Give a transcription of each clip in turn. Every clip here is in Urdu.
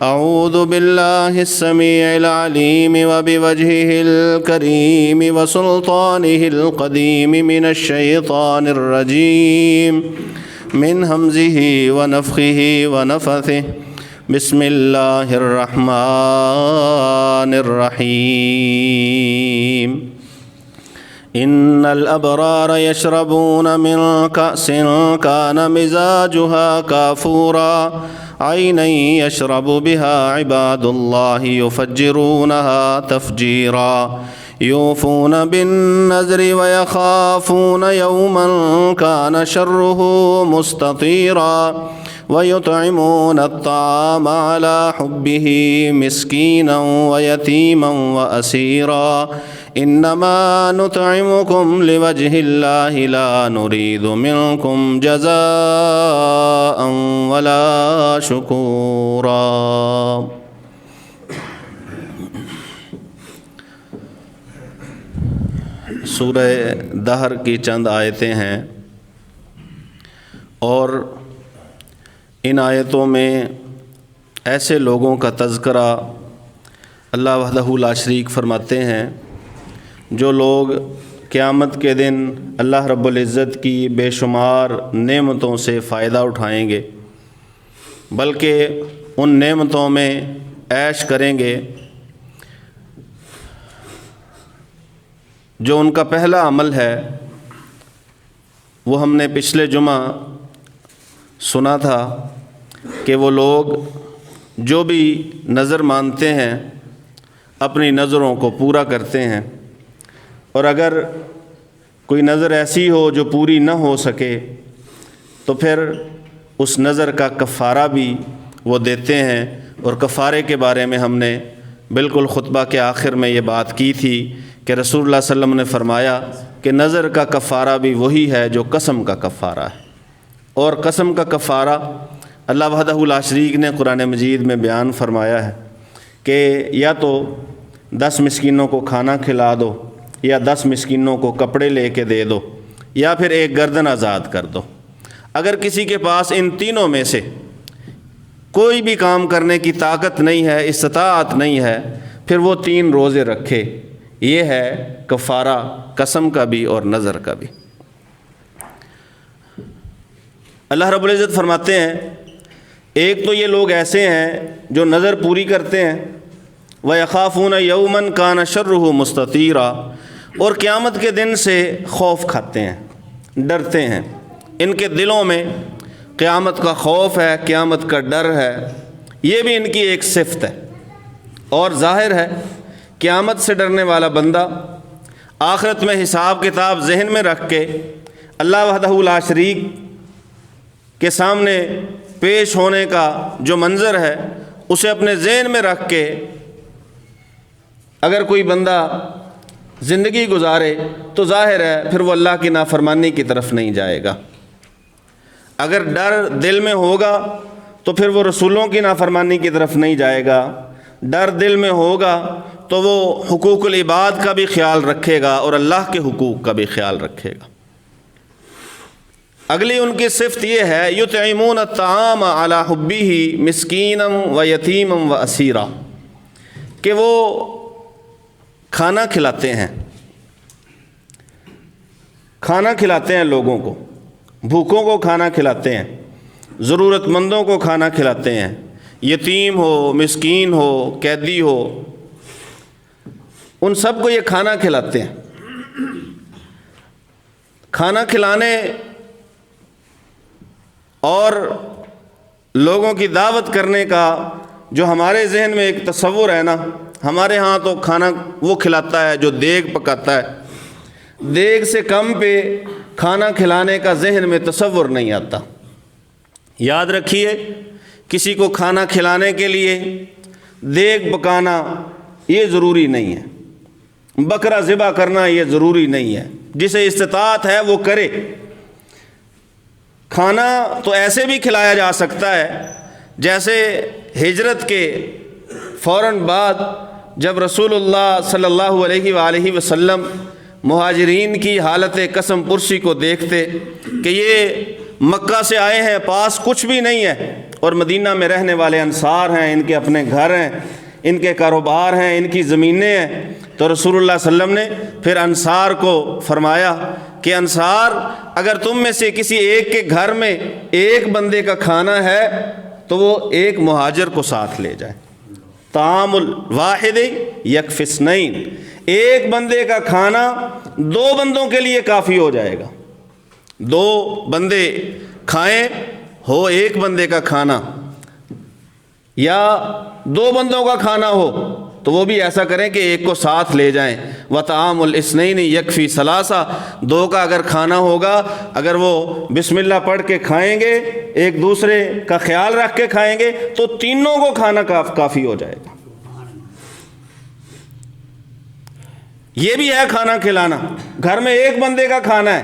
أعوذ بالله السميع العليم وبوجهه الكريم وسلطانه القديم من الشيطان الرجيم من همزه ونفخه ونفثه بسم الله الرحمن الرحيم إن الأبرار يشربون من كأس كان مزاجها كافورا عينا يشرب بها عباد الله يفجرونها تفجيرا يوفون بالنذر ويخافون يوما كان شره مستطيرا ويطعمون الطعام على حبه مسكينا ويتيما وأسيرا إنما نطعمكم لوجه الله لا نريد منكم جزاء ولا شكورا۔ سورہ دہر کی چند آیتیں ہیں اور ان آیتوں میں ایسے لوگوں کا تذکرہ اللہ وحدہ لا شریک فرماتے ہیں جو لوگ قیامت کے دن اللہ رب العزت کی بے شمار نعمتوں سے فائدہ اٹھائیں گے، بلکہ ان نعمتوں میں عیش کریں گے۔ جو ان کا پہلا عمل ہے وہ ہم نے پچھلے جمعہ سنا تھا کہ وہ لوگ جو بھی نظر مانتے ہیں اپنی نظروں کو پورا کرتے ہیں، اور اگر کوئی نظر ایسی ہو جو پوری نہ ہو سکے تو پھر اس نظر کا کفارہ بھی وہ دیتے ہیں۔ اور کفارے کے بارے میں ہم نے بالکل خطبہ کے آخر میں یہ بات کی تھی کہ رسول اللہ صلی اللہ علیہ وسلم نے فرمایا کہ نظر کا کفارہ بھی وہی ہے جو قسم کا کفارہ ہے، اور قسم کا کفارہ اللہ وحدہ لا شریک نے قرآن مجید میں بیان فرمایا ہے کہ یا تو 10 مسکینوں کو کھانا کھلا دو، یا 10 مسکینوں کو کپڑے لے کے دے دو، یا پھر ایک گردن آزاد کر دو۔ اگر کسی کے پاس ان تینوں میں سے کوئی بھی کام کرنے کی طاقت نہیں ہے، استطاعت نہیں ہے، پھر وہ 3 روزے رکھے۔ یہ ہے کفارہ قسم کا بھی اور نظر کا بھی۔ اللہ رب العزت فرماتے ہیں ایک تو یہ لوگ ایسے ہیں جو نظر پوری کرتے ہیں، وَيَخَافُونَ يَوْمًا كَانَ شَرُّهُ مُسْتَطِيرًا، اور قیامت کے دن سے خوف کھاتے ہیں، ڈرتے ہیں۔ ان کے دلوں میں قیامت کا خوف ہے، قیامت کا ڈر ہے، یہ بھی ان کی ایک صفت ہے۔ اور ظاہر ہے قیامت سے ڈرنے والا بندہ آخرت میں حساب کتاب ذہن میں رکھ کے اللہ وحدہ لا شریک کے سامنے پیش ہونے کا جو منظر ہے اسے اپنے ذہن میں رکھ کے اگر کوئی بندہ زندگی گزارے تو ظاہر ہے پھر وہ اللہ کی نافرمانی کی طرف نہیں جائے گا۔ اگر ڈر دل میں ہوگا تو پھر وہ رسولوں کی نافرمانی کی طرف نہیں جائے گا۔ ڈر دل میں ہوگا تو وہ حقوق العباد کا بھی خیال رکھے گا اور اللہ کے حقوق کا بھی خیال رکھے گا۔ اگلی ان کی صفت یہ ہے یطعمون الطعام علی حبہ مسکینا و یتیما و اسیرا، کہ وہ کھانا کھلاتے ہیں، کھانا کھلاتے ہیں لوگوں کو، بھوکوں کو کھانا کھلاتے ہیں، ضرورت مندوں کو کھانا کھلاتے ہیں، یتیم ہو، مسکین ہو، قیدی ہو، ان سب کو یہ کھانا کھلاتے ہیں۔ کھانا کھلانے اور لوگوں کی دعوت کرنے کا جو ہمارے ذہن میں ایک تصور ہے نا، ہمارے ہاں تو کھانا وہ کھلاتا ہے جو دیگ پکاتا ہے، دیگ سے کم پہ کھانا کھلانے کا ذہن میں تصور نہیں آتا۔ یاد رکھیے کسی کو کھانا کھلانے کے لیے دیگ پکانا یہ ضروری نہیں ہے، بکرا ذبح کرنا یہ ضروری نہیں ہے، جسے استطاعت ہے وہ کرے۔ کھانا تو ایسے بھی کھلایا جا سکتا ہے جیسے ہجرت کے فوراً بعد جب رسول اللہ صلی اللہ علیہ وآلہ وسلم مہاجرین کی حالت قسم پرسی کو دیکھتے کہ یہ مکہ سے آئے ہیں، پاس کچھ بھی نہیں ہے، اور مدینہ میں رہنے والے انصار ہیں، ان کے اپنے گھر ہیں، ان کے کاروبار ہیں، ان کی زمینیں ہیں، تو رسول اللہ صلی اللہ علیہ وسلم نے پھر انصار کو فرمایا کہ انصار، اگر تم میں سے کسی ایک کے گھر میں ایک بندے کا کھانا ہے تو وہ ایک مہاجر کو ساتھ لے جائے۔ طعام الواحد یکفی اثنین، ایک بندے کا کھانا 2 بندوں کے لیے کافی ہو جائے گا۔ 2 بندے کھائیں ہو ایک بندے کا کھانا، یا 2 بندوں کا کھانا ہو تو وہ بھی ایسا کریں کہ ایک کو ساتھ لے جائیں۔ وطعام الاثنین یکفی ثلاثہ، 2 کا اگر کھانا ہوگا، اگر وہ بسم اللہ پڑھ کے کھائیں گے، ایک دوسرے کا خیال رکھ کے کھائیں گے، تو تینوں کو کھانا کافی ہو جائے گا۔ یہ بھی ہے کھانا کھلانا، گھر میں ایک بندے کا کھانا ہے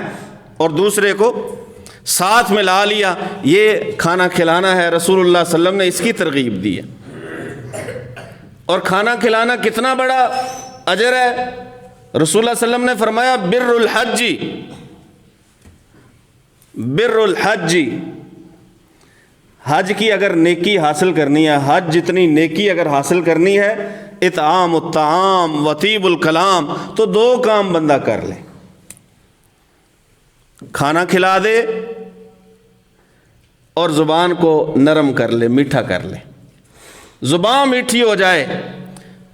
اور دوسرے کو ساتھ میں لا لیا، یہ کھانا کھلانا ہے۔ رسول اللہ صلی اللہ علیہ وسلم نے اس کی ترغیب دی ہے۔ اور کھانا کھلانا کتنا بڑا اجر ہے، رسول اللہ صلی اللہ علیہ وسلم نے فرمایا بر الحج، حج کی اگر نیکی حاصل کرنی ہے، حج جتنی نیکی اگر حاصل کرنی ہے، اطعام الطعام وطیب الکلام، تو 2 کام بندہ کر لے، کھانا کھلا دے اور زبان کو نرم کر لے، میٹھا کر لے، زبان میٹھی ہو جائے،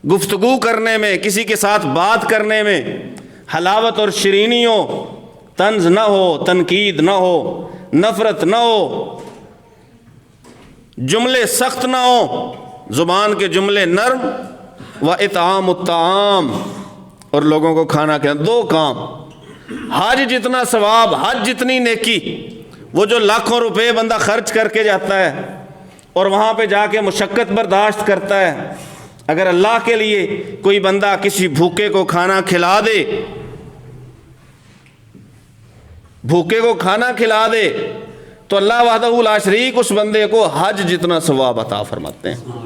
گفتگو کرنے میں، کسی کے ساتھ بات کرنے میں حلاوت اور شیرینی ہو، طنز نہ ہو، تنقید نہ ہو، نفرت نہ ہو، جملے سخت نہ ہو، زبان کے جملے نرم، وَإِطْعَامُ الطَّعَامِ، اور لوگوں کو کھانا کھلانا۔ 2 کام، حج جتنا ثواب، حج جتنی نیکی، وہ جو لاکھوں روپے بندہ خرچ کر کے جاتا ہے اور وہاں پہ جا کے مشقت برداشت کرتا ہے، اگر اللہ کے لیے کوئی بندہ کسی بھوکے کو کھانا کھلا دے، بھوکے کو کھانا کھلا دے، تو اللہ وحدہ لا شریک اس بندے کو حج جتنا ثواب عطا فرماتے ہیں۔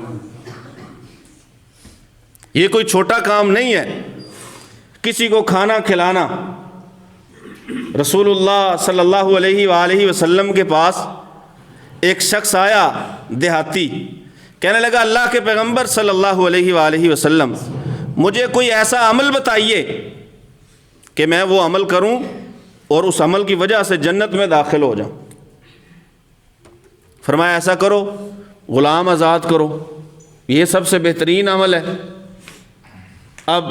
یہ کوئی چھوٹا کام نہیں ہے کسی کو کھانا کھلانا۔ رسول اللہ صلی اللہ علیہ وآلہ وسلم کے پاس ایک شخص آیا، دیہاتی، کہنے لگا اللہ کے پیغمبر صلی اللہ علیہ وآلہ وسلم، مجھے کوئی ایسا عمل بتائیے کہ میں وہ عمل کروں اور اس عمل کی وجہ سے جنت میں داخل ہو جاؤں۔ فرمایا ایسا کرو، غلام آزاد کرو، یہ سب سے بہترین عمل ہے۔ اب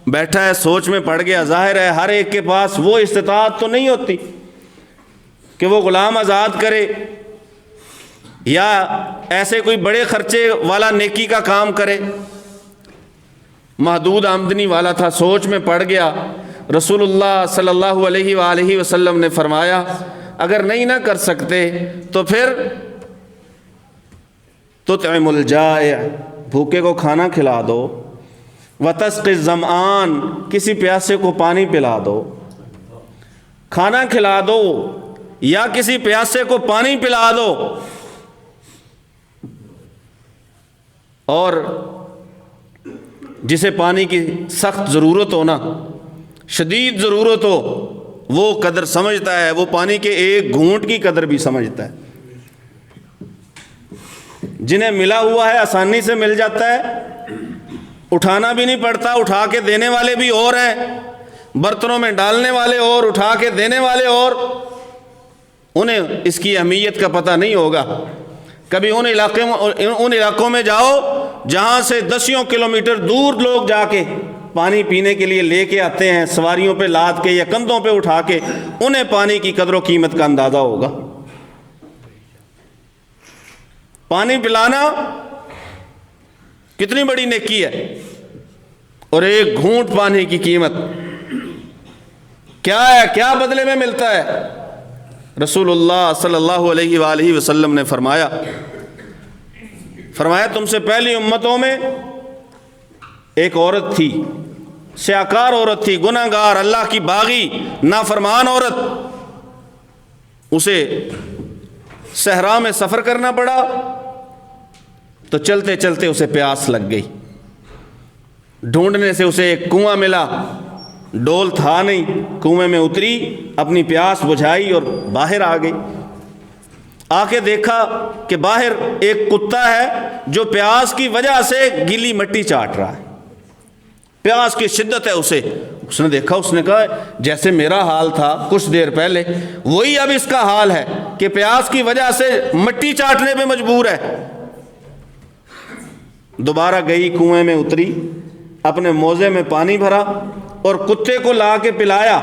بیٹھا ہے، سوچ میں پڑ گیا، ظاہر ہے ہر ایک کے پاس وہ استطاعت تو نہیں ہوتی کہ وہ غلام آزاد کرے یا ایسے کوئی بڑے خرچے والا نیکی کا کام کرے، محدود آمدنی والا تھا، سوچ میں پڑ گیا۔ رسول اللہ صلی اللہ علیہ وآلہ وسلم نے فرمایا اگر نہیں نہ کر سکتے تو پھر تطعم الجائع، بھوکے کو کھانا کھلا دو، وتسقی الظمآن، کسی پیاسے کو پانی پلا دو، کھانا کھلا دو یا کسی پیاسے کو پانی پلا دو، اور جسے پانی کی سخت ضرورت ہو نا، شدید ضرورت ہو، وہ قدر سمجھتا ہے، وہ پانی کے ایک گھونٹ کی قدر بھی سمجھتا ہے۔ جنہیں ملا ہوا ہے آسانی سے مل جاتا ہے، اٹھانا بھی نہیں پڑتا، اٹھا کے دینے والے بھی اور ہیں، برتنوں میں ڈالنے والے اور اٹھا کے دینے والے اور، انہیں اس کی اہمیت کا پتہ نہیں ہوگا۔ کبھی ان علاقوں میں جاؤ جہاں سے 10 کلومیٹر دور لوگ جا کے پانی پینے کے لیے لے کے آتے ہیں، سواریوں پہ لاد کے یا کندھوں پہ اٹھا کے، انہیں پانی کی قدر و قیمت کا اندازہ ہوگا۔ پانی پلانا کتنی بڑی نیکی ہے، اور ایک گھونٹ پانی کی قیمت کیا ہے، کیا بدلے میں ملتا ہے۔ رسول اللہ صلی اللہ علیہ وآلہ وسلم نے فرمایا تم سے پہلی امتوں میں ایک عورت تھی، سیاکار عورت تھی، گناہگار، اللہ کی باغی، نافرمان عورت، اسے صحرا میں سفر کرنا پڑا تو چلتے چلتے اسے پیاس لگ گئی، ڈھونڈنے سے اسے ایک کنواں ملا، ڈول تھا نہیں، کنویں میں اتری، اپنی پیاس بجھائی اور باہر آ گئی۔ آ کے دیکھا کہ باہر ایک کتا ہے جو پیاس کی وجہ سے گیلی مٹی چاٹ رہا ہے، پیاس کی شدت ہے اسے. اس نے دیکھا، اس نے کہا جیسے میرا حال تھا کچھ دیر پہلے وہی اب اس کا حال ہے کہ پیاس کی وجہ سے مٹی چاٹنے پہ مجبور ہے. دوبارہ گئی، کنویں میں اتری، اپنے موزے میں پانی بھرا اور کتے کو لا کے پلایا.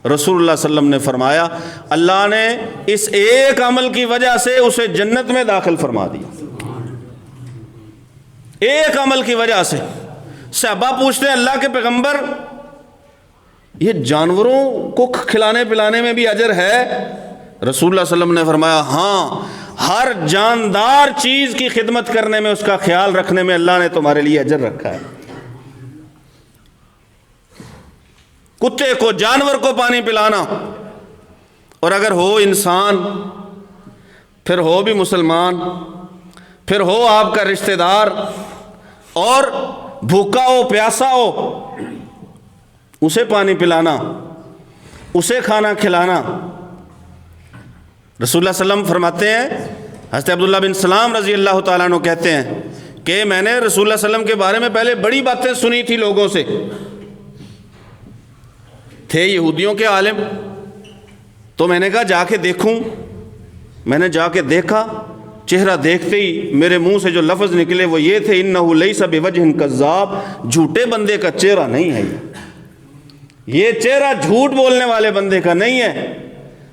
رسول اللہ صلی اللہ علیہ وسلم نے فرمایا اللہ نے اس ایک عمل کی وجہ سے اسے جنت میں داخل فرما دیا، ایک عمل کی وجہ سے. صحابہ پوچھتے ہیں اللہ کے پیغمبر یہ جانوروں کو کھلانے پلانے میں بھی اجر ہے؟ رسول اللہ صلی اللہ علیہ وسلم نے فرمایا ہاں، ہر جاندار چیز کی خدمت کرنے میں، اس کا خیال رکھنے میں اللہ نے تمہارے لیے اجر رکھا ہے. کتے کو، جانور کو پانی پلانا، اور اگر ہو انسان، پھر ہو بھی مسلمان، پھر ہو آپ کا رشتہ دار، اور بھوکا ہو پیاسا ہو، اسے پانی پلانا، اسے کھانا کھلانا. رسول اللہ صلی اللہ علیہ وسلم فرماتے ہیں، حضرت عبداللہ بن سلام رضی اللہ تعالیٰ عنہ کہتے ہیں کہ میں نے رسول اللہ صلی اللہ علیہ وسلم کے بارے میں پہلے بڑی باتیں سنی تھی لوگوں سے. تھے یہودیوں کے عالم، تو میں نے کہا جا کے دیکھوں. میں نے جا کے دیکھا، چہرہ دیکھتے ہی میرے منہ سے جو لفظ نکلے وہ یہ تھے انہ لیس بوجہ کذاب، جھوٹے بندے کا چہرہ نہیں ہے یہ چہرہ جھوٹ بولنے والے بندے کا نہیں ہے.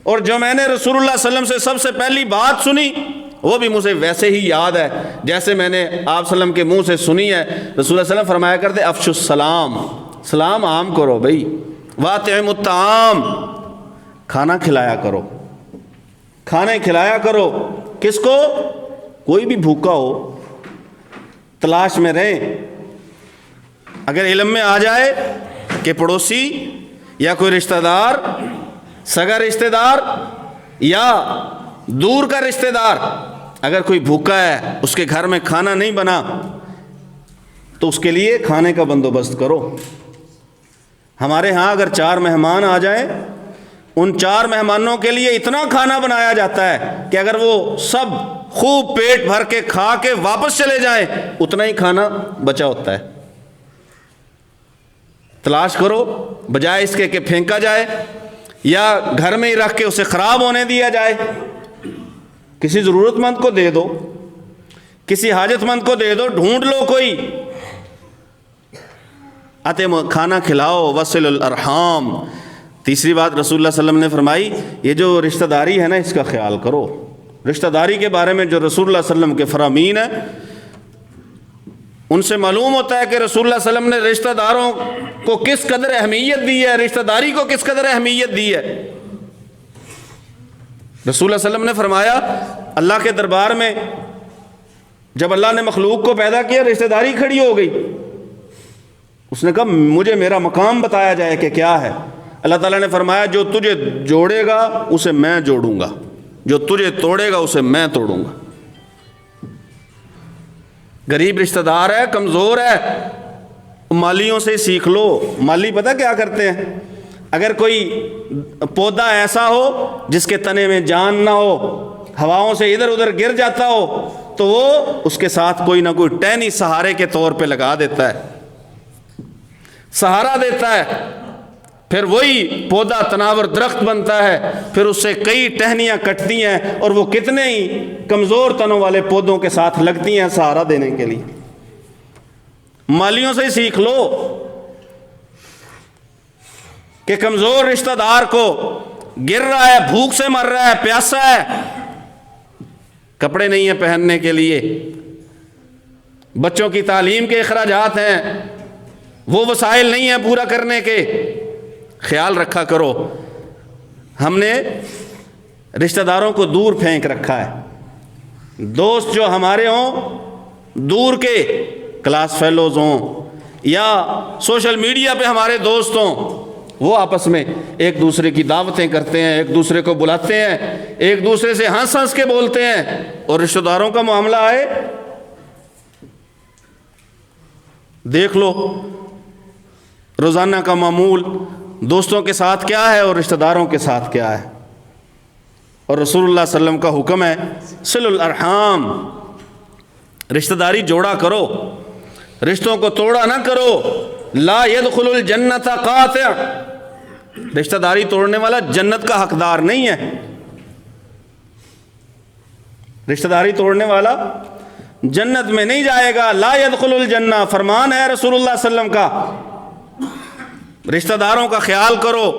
اور جو میں نے رسول اللہ صلی اللہ علیہ وسلم سے سب سے پہلی بات سنی وہ بھی مجھے ویسے ہی یاد ہے جیسے میں نے آپ صلی اللہ علیہ وسلم کے منہ سے سنی ہے. رسول اللہ صلی اللہ علیہ وسلم فرمایا کرتے افشوا السلام، سلام عام کرو بھائی. واطعموا الطعام، کھانا کھلایا کرو، کھانے کھلایا کرو. کس کو؟ کوئی بھی بھوکا ہو، تلاش میں رہیں. اگر علم میں آ جائے کہ پڑوسی یا کوئی رشتہ دار، سگا رشتہ دار یا دور کا رشتہ دار اگر کوئی بھوکا ہے، اس کے گھر میں کھانا نہیں بنا، تو اس کے لیے کھانے کا بندوبست کرو. ہمارے ہاں اگر 4 مہمان آ جائیں، ان 4 مہمانوں کے لیے اتنا کھانا بنایا جاتا ہے کہ اگر وہ سب خوب پیٹ بھر کے کھا کے واپس چلے جائیں اتنا ہی کھانا بچا ہوتا ہے. تلاش کرو، بجائے اس کے کہ پھینکا جائے یا گھر میں ہی رکھ کے اسے خراب ہونے دیا جائے. کسی ضرورت مند کو دے دو، کسی حاجت مند کو دے دو، ڈھونڈ لو کوئی. کھانا کھلاؤ. وصل الارحام. تیسری بات رسول اللہ صلی اللہ علیہ وسلم نے فرمائی یہ جو رشتہ داری ہے نا، اس کا خیال کرو. رشتہ داری کے بارے میں جو رسول اللہ صلی اللہ علیہ وسلم کے فرامین ہیں ان سے معلوم ہوتا ہے کہ رسول اللہ صلی اللہ علیہ وسلم نے رشتہ داروں کو کس قدر اہمیت دی ہے، رشتہ داری کو کس قدر اہمیت دی ہے. رسول اللہ صلی اللہ علیہ وسلم نے فرمایا اللہ کے دربار میں جب اللہ نے مخلوق کو پیدا کیا رشتہ داری کھڑی ہو گئی. اس نے کہا مجھے میرا مقام بتایا جائے کہ کیا ہے. اللہ تعالیٰ نے فرمایا جو تجھے جوڑے گا اسے میں جوڑوں گا، جو تجھے توڑے گا اسے میں توڑوں گا. غریب رشتہ دار ہے، کمزور ہے، مالیوں سے سیکھ لو. مالی پتہ کیا کرتے ہیں؟ اگر کوئی پودا ایسا ہو جس کے تنے میں جان نہ ہو، ہواؤں سے ادھر ادھر گر جاتا ہو، تو وہ اس کے ساتھ کوئی نہ کوئی ٹہنی سہارے کے طور پہ لگا دیتا ہے، سہارا دیتا ہے. پھر وہی پودا تناور درخت بنتا ہے. پھر اس سے کئی ٹہنیاں کٹتی ہیں اور وہ کتنے ہی کمزور تنوں والے پودوں کے ساتھ لگتی ہیں سہارا دینے کے لیے. مالیوں سے ہی سیکھ لو کہ کمزور رشتہ دار کو گر رہا ہے، بھوک سے مر رہا ہے، پیاسا ہے، کپڑے نہیں ہیں پہننے کے لیے، بچوں کی تعلیم کے اخراجات ہیں، وہ وسائل نہیں ہیں پورا کرنے کے. خیال رکھا کرو. ہم نے رشتہ داروں کو دور پھینک رکھا ہے. دوست جو ہمارے ہوں، دور کے کلاس فیلوز ہوں یا سوشل میڈیا پہ ہمارے دوست ہوں، وہ آپس میں ایک دوسرے کی دعوتیں کرتے ہیں، ایک دوسرے کو بلاتے ہیں، ایک دوسرے سے ہنس ہنس کے بولتے ہیں. اور رشتہ داروں کا معاملہ آئے دیکھ لو روزانہ کا معمول دوستوں کے ساتھ کیا ہے اور رشتہ داروں کے ساتھ کیا ہے. اور رسول اللہ صلی اللہ علیہ وسلم کا حکم ہے صل الارحام، رشتہ داری جوڑا کرو، رشتوں کو توڑا نہ کرو۔ لا يدخل الجنت قاطع، رشتہ داری توڑنے والا جنت کا حقدار نہیں ہے۔ رشتہ داری توڑنے والا جنت میں نہیں جائے گا۔ لا يدخل الجنہ، فرمان ہے رسول اللہ صلی اللہ علیہ وسلم کا، رشتہ داروں کا خیال کرو۔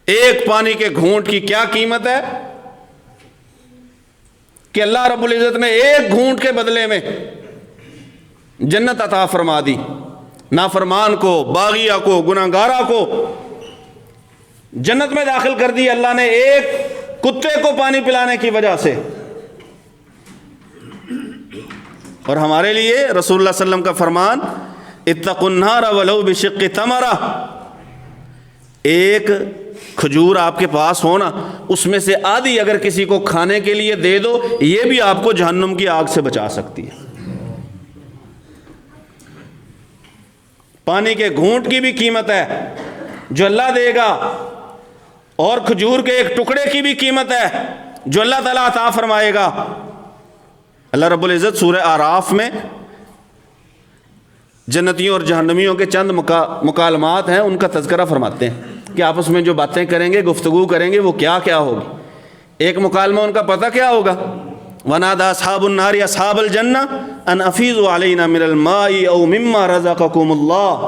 ایک پانی کے گھونٹ کی کیا قیمت ہے کہ اللہ رب العزت نے ایک گھونٹ کے بدلے میں جنت عطا فرما دی۔ نافرمان کو، باغیہ کو، گناہگارہ کو جنت میں داخل کر دی اللہ نے ایک کتے کو پانی پلانے کی وجہ سے۔ اور ہمارے لیے رسول اللہ صلی اللہ علیہ وسلم کا فرمان اتقوا النار ولو بشق تمرہ، ایک کھجور آپ کے پاس ہونا، اس میں سے آدھی اگر کسی کو کھانے کے لیے دے دو، یہ بھی آپ کو جہنم کی آگ سے بچا سکتی ہے۔ پانی کے گھونٹ کی بھی قیمت ہے جو اللہ دے گا، اور کھجور کے ایک ٹکڑے کی بھی قیمت ہے جو اللہ تعالیٰ عطا فرمائے گا۔ اللہ رب العزت سورہ اعراف میں جنتیوں اور جہنمیوں کے چند مکالمات ہیں، ان کا تذکرہ فرماتے ہیں کہ آپس میں جو باتیں کریں گے، گفتگو کریں گے، وہ کیا کیا ہوگی۔ ایک مکالمہ ان کا پتہ کیا ہوگا؟ وَنَادَى أَصْحَابُ النَّارِ أَصْحَابَ الْجَنَّةِ أَنْ أَفِيضُوا عَلَيْنَا مِنَ الْمَاءِ أَوْ مِمَّا رَزَقَكُمُ اللَّهُ،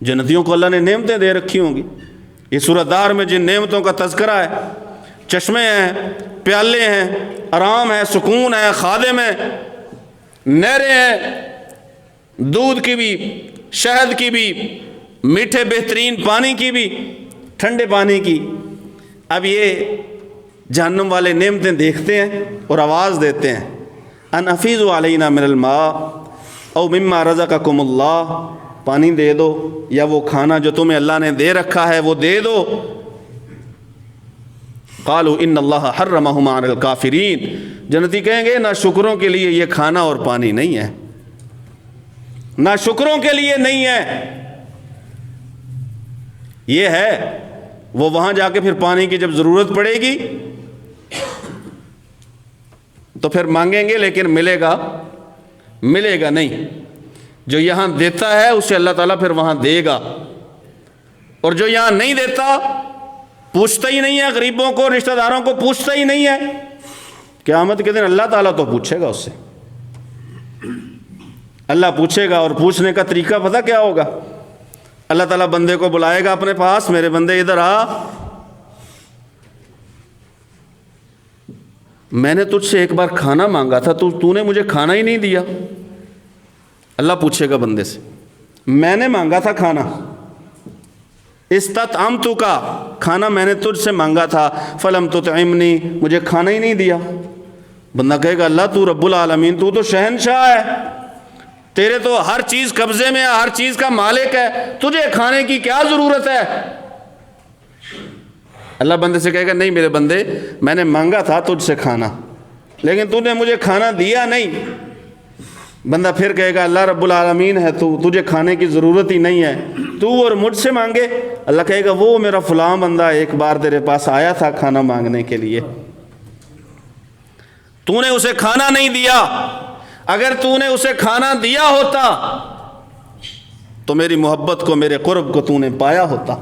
جنتیوں کو اللہ نے نعمتیں دے رکھی ہوں گی۔ یہ سورۃ دار میں جن نعمتوں کا تذکرہ ہے، چشمے ہیں، پیالے ہیں، آرام ہے، سکون ہے، خادم ہے، نہریں ہیں، دودھ کی بھی، شہد کی بھی، میٹھے بہترین پانی کی بھی، ٹھنڈے پانی کی۔ اب یہ جہنم والے نعمتیں دیکھتے ہیں اور آواز دیتے ہیں ان افیضوا علینا من الماء او مما رزقکم اللہ، پانی دے دو یا وہ کھانا جو تمہیں اللہ نے دے رکھا ہے وہ دے دو۔ قالوا ان اللہ حرمہما علی الکافرین، جنتی کہیں گے نہ شکروں کے لیے یہ کھانا اور پانی نہیں ہے، نہ شکروں کے لیے نہیں ہے، یہ ہے وہ وہاں جا کے پھر پانی کی جب ضرورت پڑے گی تو پھر مانگیں گے لیکن ملے گا نہیں۔ جو یہاں دیتا ہے اسے اللہ تعالیٰ پھر وہاں دے گا، اور جو یہاں نہیں دیتا پوچھتا ہی نہیں ہے، غریبوں کو، رشتہ داروں کو پوچھتا ہی نہیں ہے، قیامت کے دن اللہ تعالیٰ تو پوچھے گا اس سے، اللہ پوچھے گا۔ اور پوچھنے کا طریقہ پتہ کیا ہوگا؟ اللہ تعالیٰ بندے کو بلائے گا اپنے پاس، میرے بندے ادھر آ، میں نے تجھ سے ایک بار کھانا مانگا تھا، تو نے مجھے کھانا ہی نہیں دیا۔ اللہ پوچھے گا بندے سے، میں نے مانگا تھا کھانا، استطعمتک، کھانا میں نے تجھ سے مانگا تھا، فلم تطعمنی، مجھے کھانا ہی نہیں دیا۔ بندہ کہے گا اللہ تو رب العالمین، تو شہنشاہ ہے، تیرے تو ہر چیز قبضے میں ہے، ہر چیز کا مالک ہے، تجھے کھانے کی کیا ضرورت ہے؟ اللہ بندے سے کہے گا نہیں میرے بندے، میں نے مانگا تھا تجھ سے کھانا لیکن تو نے مجھے کھانا دیا نہیں۔ بندہ پھر کہے گا اللہ رب العالمین ہے تو، تجھے کھانے کی ضرورت ہی نہیں ہے، تو اور مجھ سے مانگے۔ اللہ کہے گا وہ میرا فلاں بندہ ایک بار تیرے پاس آیا تھا کھانا مانگنے کے لیے، تو نے اسے کھانا نہیں دیا، اگر تو نے اسے کھانا دیا ہوتا تو میری محبت کو، میرے قرب کو تو نے پایا ہوتا۔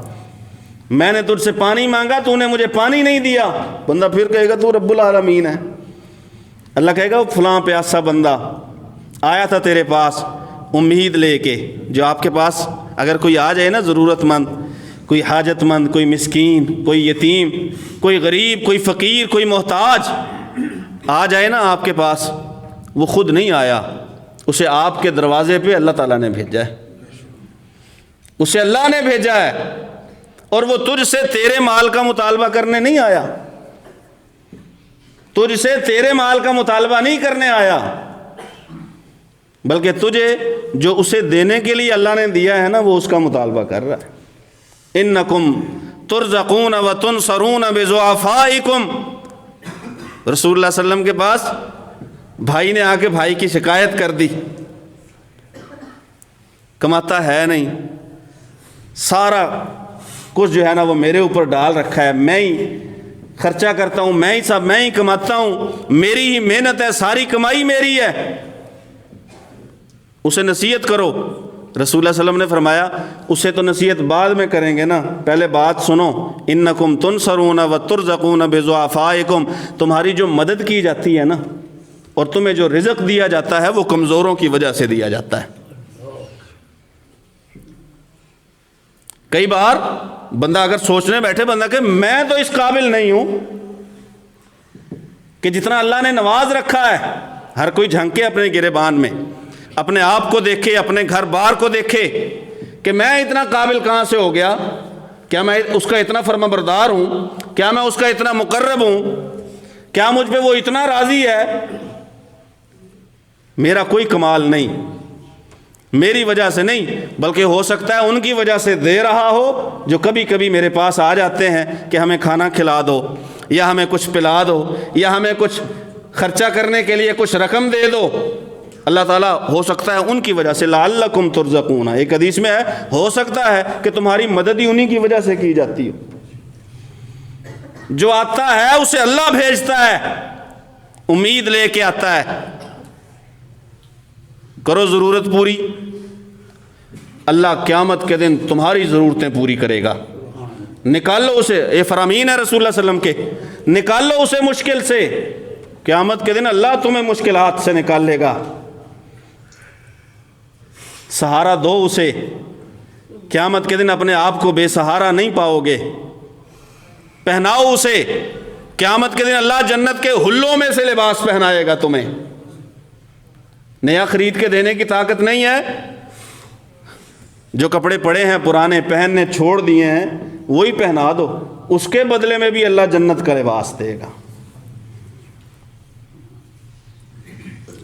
میں نے تجھ سے پانی مانگا، تو نے مجھے پانی نہیں دیا۔ بندہ پھر کہے گا تو رب العالمین ہے۔ اللہ کہے گا وہ فلاں پیاسا بندہ آیا تھا تیرے پاس امید لے کے، جو آپ کے پاس اگر کوئی آ جائے نا ضرورت مند، کوئی حاجت مند، کوئی مسکین، کوئی یتیم، کوئی غریب، کوئی فقیر، کوئی محتاج آ جائے نا آپ کے پاس، وہ خود نہیں آیا، اسے آپ کے دروازے پہ اللہ تعالیٰ نے بھیجا ہے، اسے اللہ نے بھیجا ہے، اور وہ تجھ سے تیرے مال کا مطالبہ کرنے نہیں آیا، تجھ سے تیرے مال کا مطالبہ نہیں کرنے آیا، بلکہ تجھے جو اسے دینے کے لیے اللہ نے دیا ہے نا وہ اس کا مطالبہ کر رہا ہے۔ انکم ترزقون وتنصرون بضعفائکم، رسول اللہ صلی اللہ علیہ وسلم کے پاس بھائی نے آ کے بھائی کی شکایت کر دی، کماتا ہے نہیں، سارا کچھ جو ہے نا وہ میرے اوپر ڈال رکھا ہے، میں ہی خرچہ کرتا ہوں، میں ہی کماتا ہوں، میری ہی محنت ہے، ساری کمائی میری ہے، اسے نصیحت کرو۔ رسول اللہ صلی اللہ علیہ وسلم نے فرمایا اسے تو نصیحت بعد میں کریں گے نا، پہلے بات سنو۔ انکم تنصرون وترزقون بضعفائکم، تمہاری جو مدد کی جاتی ہے نا اور تمہیں جو رزق دیا جاتا ہے وہ کمزوروں کی وجہ سے دیا جاتا ہے۔ کئی بار بندہ اگر سوچنے بیٹھے بندہ کہ میں تو اس قابل نہیں ہوں کہ جتنا اللہ نے نواز رکھا ہے، ہر کوئی جھنکے اپنے گریبان میں، اپنے آپ کو دیکھے، اپنے گھر بار کو دیکھے کہ میں اتنا قابل کہاں سے ہو گیا، کیا میں اس کا اتنا فرما بردار ہوں، کیا میں اس کا اتنا مقرب ہوں، کیا مجھ پہ وہ اتنا راضی ہے؟ میرا کوئی کمال نہیں، میری وجہ سے نہیں، بلکہ ہو سکتا ہے ان کی وجہ سے دے رہا ہو جو کبھی کبھی میرے پاس آ جاتے ہیں کہ ہمیں کھانا کھلا دو، یا ہمیں کچھ پلا دو، یا ہمیں کچھ خرچہ کرنے کے لیے کچھ رقم دے دو۔ اللہ تعالیٰ ہو سکتا ہے ان کی وجہ سے لعلکم ترزقون، ایک حدیث میں ہے ہو سکتا ہے کہ تمہاری مدد ہی انہی کی وجہ سے کی جاتی ہو۔ جو آتا ہے اسے اللہ بھیجتا ہے، امید لے کے آتا ہے، کرو ضرورت پوری، اللہ قیامت کے دن تمہاری ضرورتیں پوری کرے گا۔ نکالو اسے، یہ فرامین ہے رسول اللہ صلی اللہ علیہ وسلم کے، نکالو اسے مشکل سے، قیامت کے دن اللہ تمہیں مشکلات سے نکال لے گا۔ سہارا دو اسے، قیامت کے دن اپنے آپ کو بے سہارا نہیں پاؤ گے۔ پہناؤ اسے، قیامت کے دن اللہ جنت کے حلوں میں سے لباس پہنائے گا تمہیں۔ نیا خرید کے دینے کی طاقت نہیں ہے، جو کپڑے پڑے ہیں پرانے پہننے چھوڑ دیے ہیں وہی پہنا دو، اس کے بدلے میں بھی اللہ جنت کا لباس دے گا۔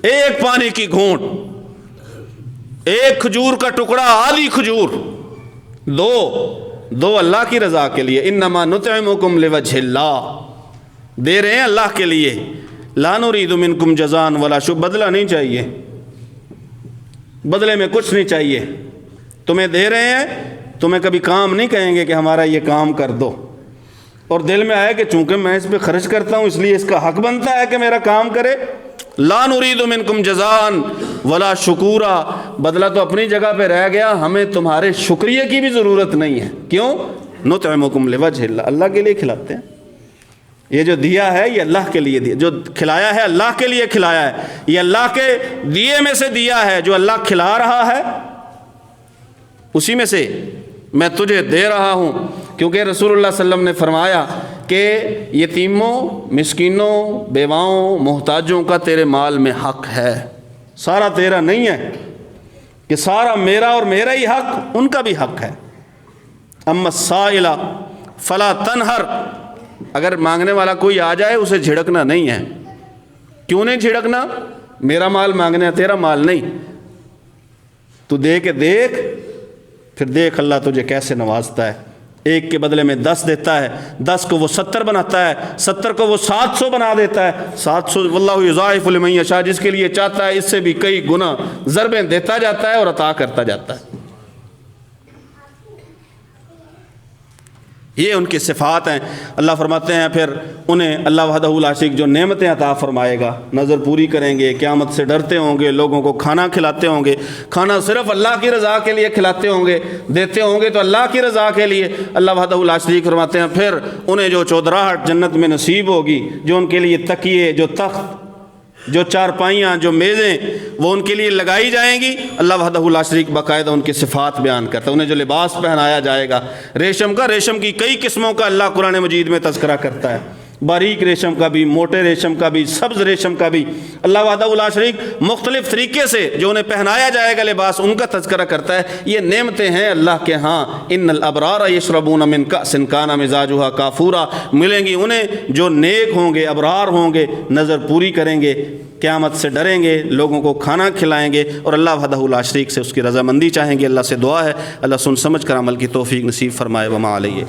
ایک پانی کی گھونٹ، ایک کھجور کا ٹکڑا، آدھی کھجور دو اللہ کی رضا کے لیے۔ انما نطعمکم لوجہ اللہ، دے رہے ہیں اللہ کے لیے، لا نرید منکم جزاء ولا شکورا، بدلہ نہیں چاہیے، بدلے میں کچھ نہیں چاہیے، تمہیں دے رہے ہیں، تمہیں کبھی کام نہیں کہیں گے کہ ہمارا یہ کام کر دو، اور دل میں آئے کہ چونکہ میں اس پہ خرچ کرتا ہوں اس لیے اس کا حق بنتا ہے کہ میرا کام کرے۔ لا نرید منکم جزاء ولا شکورا، بدلہ تو اپنی جگہ پہ رہ گیا، ہمیں تمہارے شکریہ کی بھی ضرورت نہیں ہے۔ کیوں؟ نطعمکم لوجہ اللہ، اللہ کے لیے کھلاتے ہیں، یہ جو دیا ہے یہ اللہ کے لیے دیا، جو کھلایا ہے اللہ کے لیے کھلایا ہے، یہ اللہ کے دیے میں سے دیا ہے، جو اللہ کھلا رہا ہے اسی میں سے میں تجھے دے رہا ہوں۔ کیونکہ رسول اللہ صلی اللہ علیہ وسلم نے فرمایا کہ یتیموں، مسکینوں، بیواؤں، محتاجوں کا تیرے مال میں حق ہے، سارا تیرا نہیں ہے کہ سارا میرا اور میرا ہی حق، ان کا بھی حق ہے۔ اما السائل فلا تنہر، اگر مانگنے والا کوئی آ جائے اسے جھڑکنا نہیں ہے۔ کیوں نہیں جھڑکنا؟ میرا مال مانگنا ہے، تیرا مال نہیں۔ تو دے کے دیکھ، پھر دیکھ اللہ تجھے کیسے نوازتا ہے، ایک کے بدلے میں 10 دیتا ہے، 10 کو وہ 70 بناتا ہے، 70 کو وہ 700 بنا دیتا ہے، 700 واللہ یضاعف لمن یشاء، جس کے لیے چاہتا ہے اس سے بھی کئی گنا ضربیں دیتا جاتا ہے اور عطا کرتا جاتا ہے۔ یہ ان کی صفات ہیں۔ اللہ فرماتے ہیں پھر انہیں اللہ وحدہ لا شریک جو نعمتیں عطا فرمائے گا، نظر پوری کریں گے، قیامت سے ڈرتے ہوں گے، لوگوں کو کھانا کھلاتے ہوں گے، کھانا صرف اللہ کی رضا کے لیے کھلاتے ہوں گے، دیتے ہوں گے تو اللہ کی رضا کے لیے۔ اللہ وحدہ لا شریک فرماتے ہیں پھر انہیں جو چودراہٹ جنت میں نصیب ہوگی، جو ان کے لیے تکیے، جو تخت، جو چارپائیاں، جو میزیں وہ ان کے لیے لگائی جائیں گی، اللہ وحدہ لا شریک باقاعدہ ان کی صفات بیان کرتا ہے۔ انہیں جو لباس پہنایا جائے گا ریشم کا، ریشم کی کئی قسموں کا اللہ قرآن مجید میں تذکرہ کرتا ہے، باریک ریشم کا بھی، موٹے ریشم کا بھی، سبز ریشم کا بھی، اللہ وحدہ لا شریک مختلف طریقے سے جو انہیں پہنایا جائے گا لباس، ان کا تذکرہ کرتا ہے۔ یہ نعمتیں ہیں اللہ کے ہاں۔ ان الابرار یشربون من کأس کان مزاجها کافورا، ملیں گی انہیں جو نیک ہوں گے، ابرار ہوں گے، نظر پوری کریں گے، قیامت سے ڈریں گے، لوگوں کو کھانا کھلائیں گے اور اللہ وحدہ لا شریک سے اس کی رضامندی چاہیں گے۔ اللہ سے دعا ہے اللہ سن سمجھ کر عمل کی توفیق نصیب فرمائے۔ وما علیہ